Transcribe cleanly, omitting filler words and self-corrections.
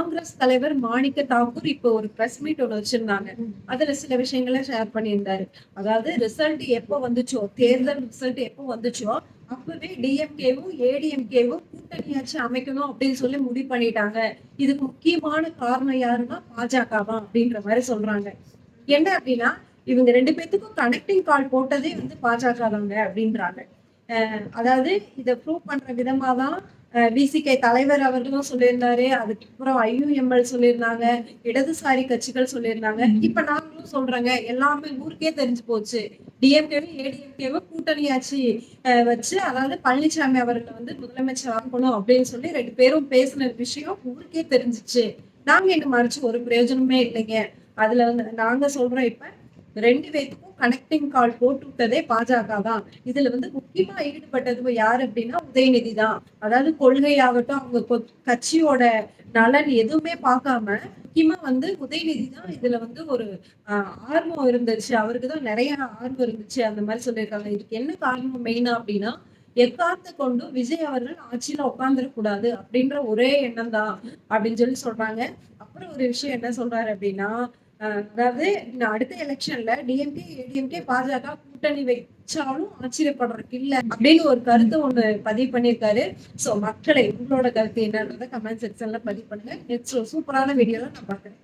காங்கிரஸ் தலைவர் மாணிக்க தாக்கூர் இப்போ ஒரு பிரஸ் மீட் ஒண்ணு வச்சிருந்தாங்க. அதுல சில விஷயங்களை ஷேர் பண்ணியிருந்தாரு. அதாவது ரிசல்ட் எப்போ வந்துச்சோ, தேர்தல் ரிசல்ட் எப்போ வந்துச்சோ, அப்பவே டிஎம்கேவும் ஏடிஎம்கேவும் கூட்டணியாச்சு அமைக்கணும் அப்படின்னு சொல்லி முடிவு பண்ணிட்டாங்க. இதுக்கு முக்கியமான காரணம் யாருன்னா பாஜக தான் அப்படின்ற மாதிரி சொல்றாங்க. என்ன அப்படின்னா, இவங்க 2 பேத்துக்கும் கனெக்டிங் கால் போட்டதே வந்து பாஜக தாங்க அப்படின்றாங்க. அதாவது இத ப்ரூவ் பண்ற விதமா தான் விசிகே தலைவர் அவர்களும் சொல்லியிருந்தாரு. அதுக்கப்புறம் ஐயுஎம்எல் சொல்லியிருந்தாங்க. இடதுசாரி கட்சிகள் சொல்லியிருந்தாங்க. இப்ப நாங்களும் சொல்றோங்க. எல்லாமே ஊருக்கே தெரிஞ்சு போச்சு. டிஎம்கேவும் ஏடிஎம்கேவும் கூட்டணியாச்சு வச்சு, அதாவது பழனிசாமி அவர்களை வந்து முதலமைச்சர் ஆக்கணும் அப்படின்னு சொல்லி 2 பேரும் பேசின விஷயம் ஊருக்கே தெரிஞ்சிச்சு. நாங்க என்ன மறைச்சு ஒரு பிரயோஜனமே இல்லைங்க. அதுல வந்து நாங்க சொல்றோம் இப்ப 2 பேத்துக்கும் கனெக்டிங் கால் போட்டு விட்டதே பாஜக தான். இதுல வந்து முக்கியமா ஈடுபட்டது யாரு அப்படின்னா உதயநிதி தான். அதாவது கொள்கையாகட்டும், அவங்க கட்சியோட நலன் எதுவுமே பார்க்காம முக்கியமா வந்து உதயநிதி தான் இதுல வந்து ஒரு ஆர்வம் இருந்துச்சு. அவருக்கு தான் நிறைய ஆர்வம் இருந்துச்சு அந்த மாதிரி சொல்லியிருக்காங்க. இதுக்கு என்ன காரணம் மெயினா அப்படின்னா, எக்காரணத்த கொண்டும் விஜய் அவர்கள் ஆட்சியில உட்கார்ந்துடக்கூடாது அப்படின்ற ஒரே எண்ணம் தான் அப்படின்னு சொல்லி சொல்றாங்க. அப்புறம் ஒரு விஷயம் என்ன சொல்றாரு அப்படின்னா, அதாவது இந்த அடுத்த எலெக்ஷன்ல டிஎம்கே ஏடிஎம்கே பாஜக கூட்டணி வச்சாலும் ஆச்சரியப்படுறதுக்கு இல்ல அப்படின்னு ஒரு கருத்தை ஒண்ணு பதிவு பண்ணியிருக்காரு. சோ மக்களை உங்களோட கருத்து என்னன்றத கமெண்ட் செக்ஷன்ல பதிவு பண்ணுங்க. நெக்ஸ்ட் சூப்பரான வீடியோல நான் பாக்குறேன்.